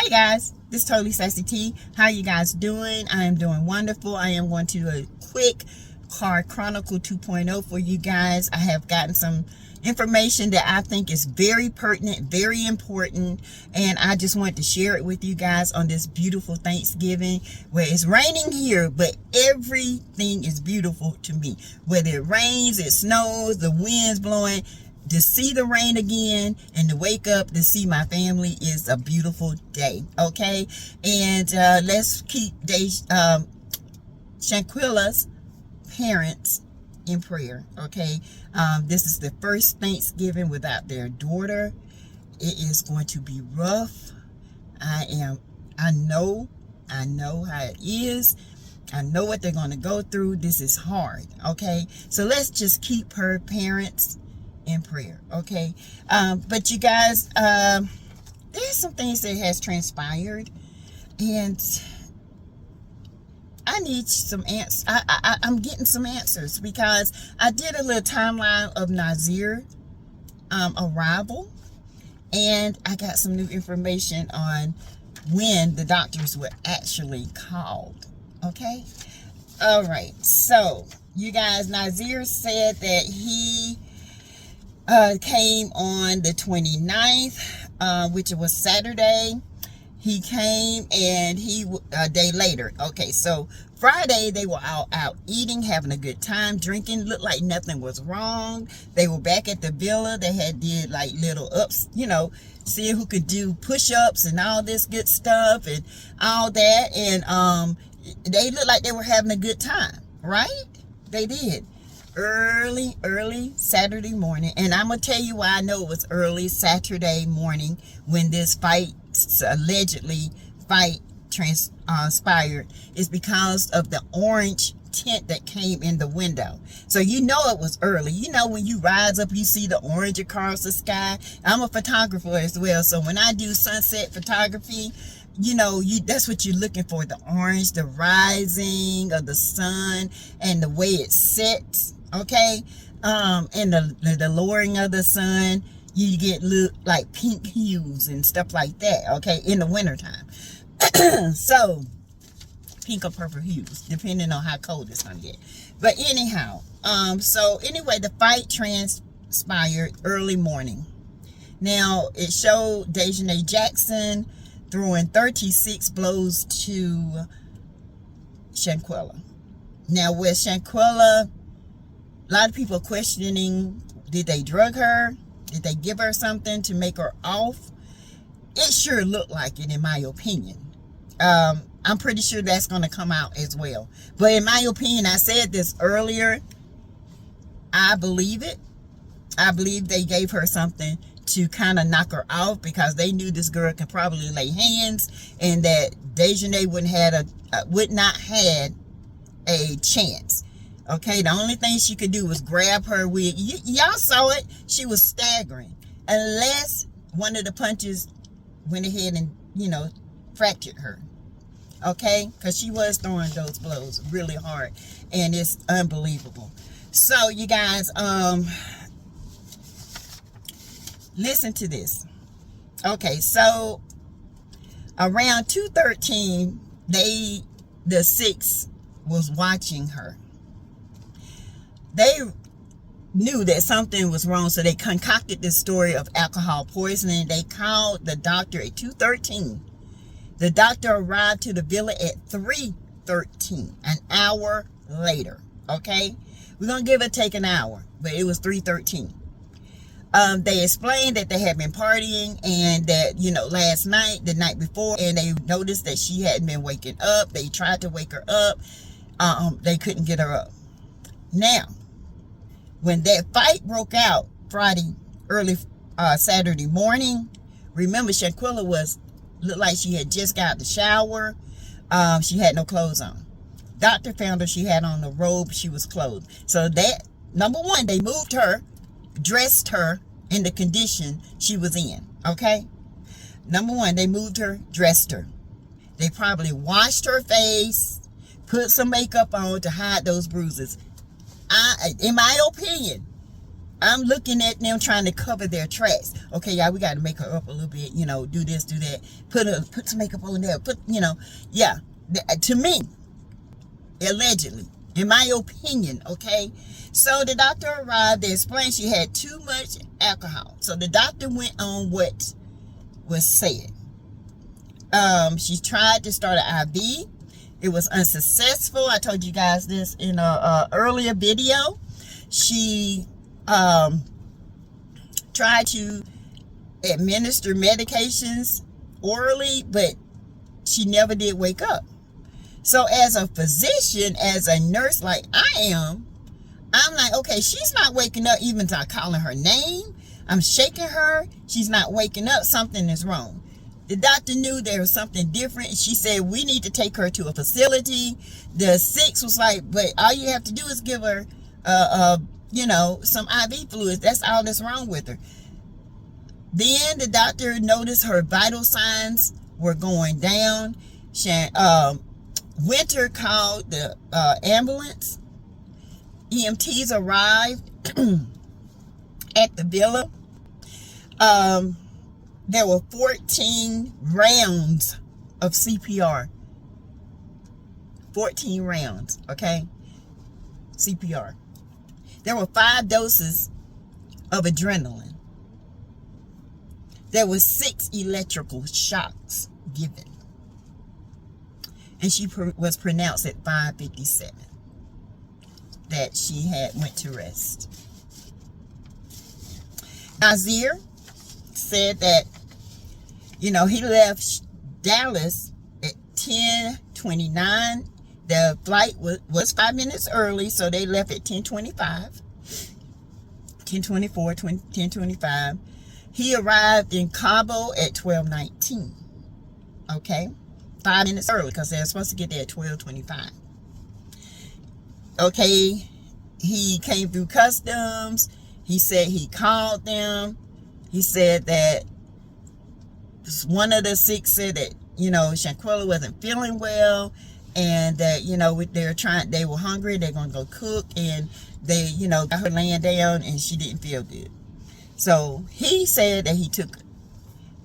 Hey guys, this is Totally Sassy T. How are you guys doing? I am doing wonderful. I am going to do a quick Car Chronicle 2.0 for you guys. I have gotten some information that I think is very pertinent, very important, and I just want to share it with you guys on this beautiful Thanksgiving where it's raining here, but everything is beautiful to me. Whether it rains, it snows, the wind's blowing, to see the rain again and to wake up to see my family is a beautiful day. Okay, and let's keep Shanquilla's parents in prayer. Okay, this is the first Thanksgiving without their daughter. It is going to be rough. I know how it is. I know what they're going to go through. This is hard. Okay, so let's just keep her parents in prayer. Okay, but you guys, there's some things that has transpired, and I need some answers. I'm getting some answers because I did a little timeline of Nazzer arrival, and I got some new information on when the doctors were actually called. Okay, all right. So you guys, Nazzer said that he came on the 29th, which was Saturday. He came and a day later. Okay, so Friday they were all out eating, having a good time, drinking. Looked like nothing was wrong. They were back at the villa. They had did like little ups, seeing who could do push-ups and all this good stuff and all that. And they looked like they were having a good time, right? They did. Early Saturday morning, and I'm gonna tell you why I know it was early Saturday morning when this allegedly fight transpired, is because of the orange tint that came in the window. So it was early. When you rise up, you see the orange across the sky. I'm a photographer as well, so when I do sunset photography, that's what you're looking for, the orange, the rising of the sun and the way it sets. Okay, and the lowering of the sun, you get like pink hues and stuff like that. Okay, in the wintertime. So pink or purple hues, depending on how cold it's gonna get. But anyhow, so anyway, the fight transpired early morning. Now it showed Dejanay Jackson throwing 36 blows to Shanquilla. Now with Shanquilla, a lot of people are questioning, did they drug her? Did they give her something to make her off? It sure looked like it, in my opinion. I'm pretty sure that's going to come out as well. But in my opinion, I said this earlier, I believe it. I believe they gave her something to kind of knock her off because they knew this girl could probably lay hands and that Dejanay would not had a chance. Okay, the only thing she could do was grab her wig. Y'all saw it. She was staggering. Unless one of the punches went ahead and, fractured her. Okay, because she was throwing those blows really hard. And it's unbelievable. So, you guys, listen to this. Okay, so around 2:13, the six was watching her. They knew that something was wrong, so they concocted this story of alcohol poisoning. They called the doctor at 2:13. The doctor arrived to the villa at 3:13, an hour later. Okay, we're gonna give or take an hour, but it was 3:13. They explained that they had been partying and that, last night, the night before, and they noticed that she hadn't been waking up. They tried to wake her up. They couldn't get her up. Now, when that fight broke out Friday, early Saturday morning, remember Shanquilla looked like she had just got out the shower. She had no clothes on. Doctor found her, she had on a robe, she was clothed. So that, number one, they moved her, dressed her in the condition she was in. Okay? Number one, they moved her, dressed her. They probably washed her face, put some makeup on to hide those bruises. In my opinion, I'm looking at them trying to cover their tracks. Okay, y'all, we got to make her up a little bit, you know, do this, do that, put some makeup on there, yeah. To me, allegedly, in my opinion, okay. So the doctor arrived. They explained she had too much alcohol. So the doctor went on what was said. She tried to start an IV. It was unsuccessful. I told you guys this in a earlier video. She tried to administer medications orally, but she never did wake up. So as a physician, as a nurse like I am, I'm like, okay, she's not waking up even to calling her name. I'm shaking her. She's not waking up. Something is wrong. The doctor knew there was something different. She said, we need to take her to a facility. The six was like, but all you have to do is give her, some IV fluids. That's all that's wrong with her. Then the doctor noticed her vital signs were going down. Winter called the ambulance. EMTs arrived at the villa. There were 14 rounds of CPR. 14 rounds, okay? CPR. There were 5 doses of adrenaline. There were 6 electrical shocks given. And she was pronounced at 5:57 that she went to rest. Nazzer said that, he left Dallas at 10:29. The flight was 5 minutes early, so they left at 10:25. 10:24, 10:25. He arrived in Cabo at 12:19. Okay? 5 minutes early, because they were supposed to get there at 12:25. Okay, he came through customs. He said he called them. He said that one of the 6 said that, Shanquella wasn't feeling well, and that, they were hungry, they're going to go cook, and they, got her laying down, and she didn't feel good. So he said that he took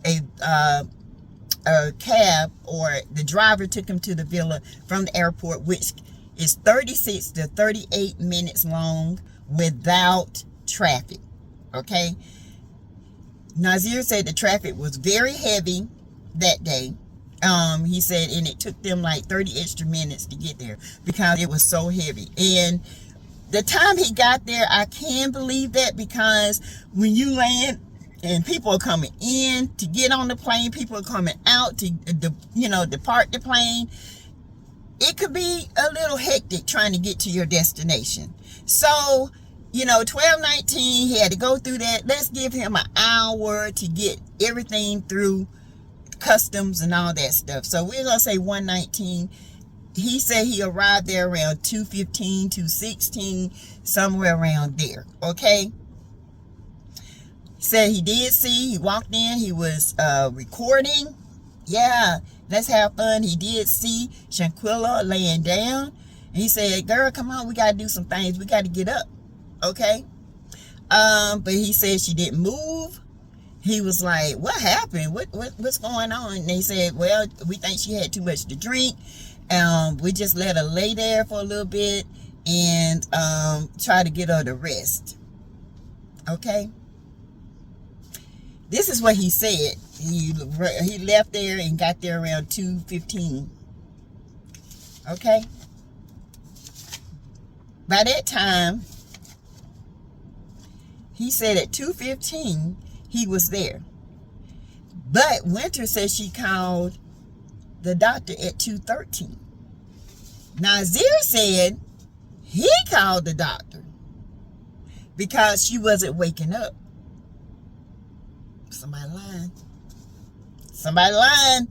a cab, or the driver took him to the villa from the airport, which is 36 to 38 minutes long without traffic. Okay. Nazzer said the traffic was very heavy that day. He said, and it took them like 30 extra minutes to get there because it was so heavy. And the time he got there, I can believe that, because when you land and people are coming in to get on the plane, people are coming out to, depart the plane, it could be a little hectic trying to get to your destination. So, 12:19, he had to go through that. Let's give him an hour to get everything through customs and all that stuff. So we're going to say 1:19. He said he arrived there around 2:15, 2:16, somewhere around there. Okay. He said he walked in, he was recording. Yeah, let's have fun. He did see Shanquella laying down. And he said, girl, come on, we got to do some things. We got to get up. Okay. But he said she didn't move. He was like, what happened? What's going on? And they said, well, we think she had too much to drink. We just let her lay there for a little bit and try to get her to rest. Okay. This is what he said. He left there and got there around 2:15. Okay. By that time, he said at 2:15 he was there. But Winter says she called the doctor at 2:13. Nazzer said he called the doctor because she wasn't waking up. Somebody lying. Somebody lying.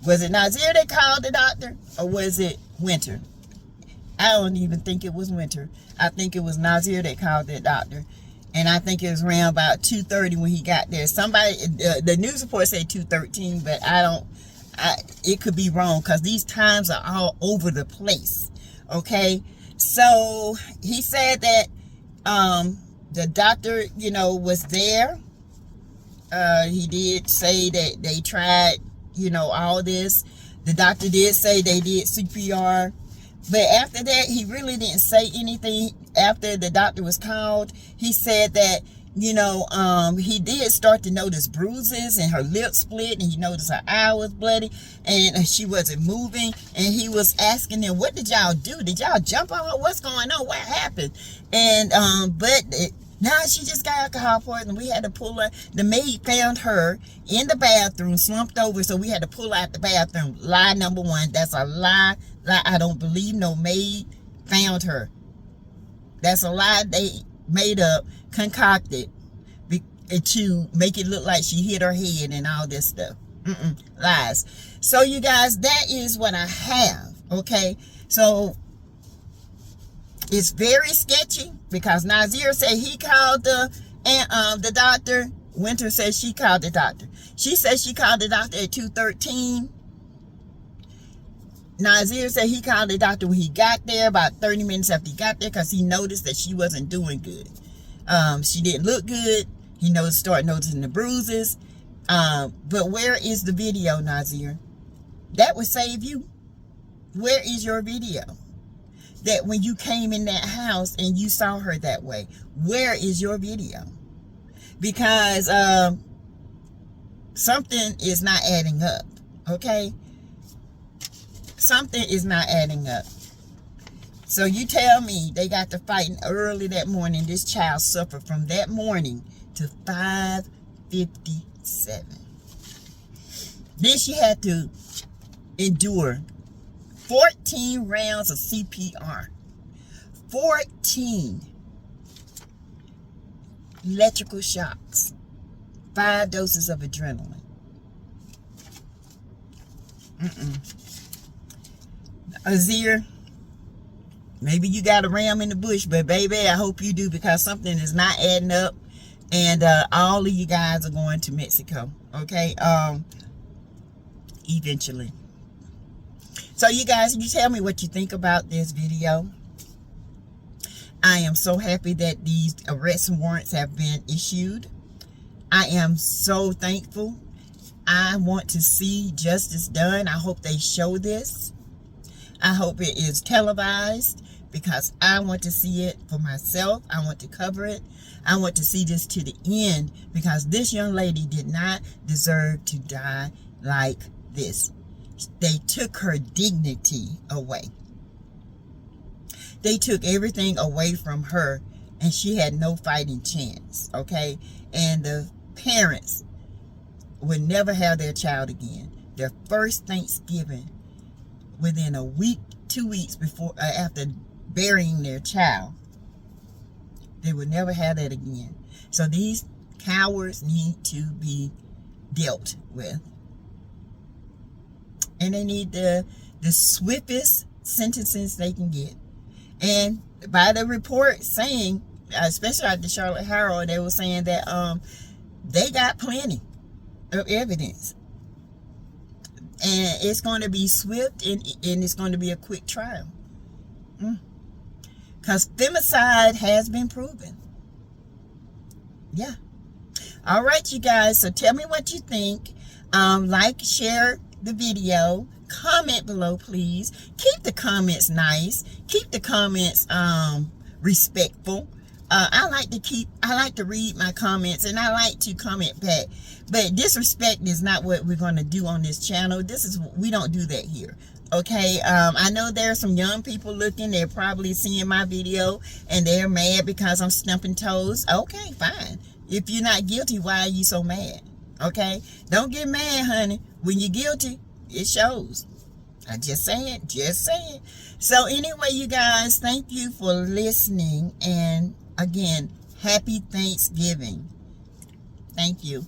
Was it Nazzer that called the doctor, or was it Winter? I don't even think it was Winter. I think it was Nazzer that called that doctor. And I think it was around about 2:30 when he got there. Somebody, the news report said 2:13, but it could be wrong because these times are all over the place. Okay. So he said that The doctor, you know, was there. He did say that they tried, you know, all this. The doctor did say they did CPR. But after that, he really didn't say anything. After the doctor was called, he said that, you know, he did start to notice bruises and her lips split, and he noticed her eye was bloody and she wasn't moving. And he was asking them, what did y'all do? Did y'all jump on her? What's going on? What happened? And now she just got alcohol poisoning. We had to pull her. The maid found her in the bathroom, slumped over, so we had to pull her out the bathroom. Lie number one. That's a lie. I don't believe no maid found her. That's a lie they made up, concocted to make it look like she hit her head and all this stuff. Lies. So you guys, that is what I have. Okay, so it's very sketchy because Nazzer said he called the doctor. Winter says she called the doctor. She said she called the doctor at 2:13. Nazzer said he called the doctor when he got there, about 30 minutes after he got there, because he noticed that she wasn't doing good. She didn't look good. He started noticing the bruises. But where is the video, Nazzer? That would save you. Where is your video? That when you came in that house and you saw her that way, where is your video? Because something is not adding up. Okay? Something is not adding up. So you tell me they got to fighting early that morning. This child suffered from that morning to 5:57. Then she had to endure 14 rounds of CPR. 14 electrical shocks. 5 doses of adrenaline. Azir, maybe you got a ram in the bush, but baby, I hope you do, because something is not adding up, and all of you guys are going to Mexico, okay? Eventually. So you guys, you tell me what you think about this video. I am so happy that these arrest warrants have been issued. I am so thankful. I want to see justice done. I hope they show this. I hope it is televised, because I want to see it for myself. I want to cover it. I want to see this to the end, because this young lady did not deserve to die like this. They took her dignity away. They took everything away from her, and she had no fighting chance, okay? And the parents would never have their child again. Their first Thanksgiving, within a week, 2 weeks before, after burying their child, they would never have that again. So these cowards need to be dealt with, and they need the swiftest sentences they can get. And by the report saying, especially at the Charlotte Herald, they were saying that they got plenty of evidence. And it's going to be swift, and it's going to be a quick trial. Because femicide has been proven. Yeah. All right, you guys. So tell me what you think. Like, share the video. Comment below, please. Keep the comments nice. Keep the comments respectful. I like to read my comments, and I like to comment back. But disrespect is not what we're going to do on this channel. We don't do that here. Okay, I know there are some young people looking. They're probably seeing my video and they're mad because I'm stumping toes. Okay, fine. If you're not guilty, why are you so mad? Okay, don't get mad, honey. When you're guilty, it shows. I just saying. So anyway, you guys, thank you for listening, and again, happy Thanksgiving. Thank you.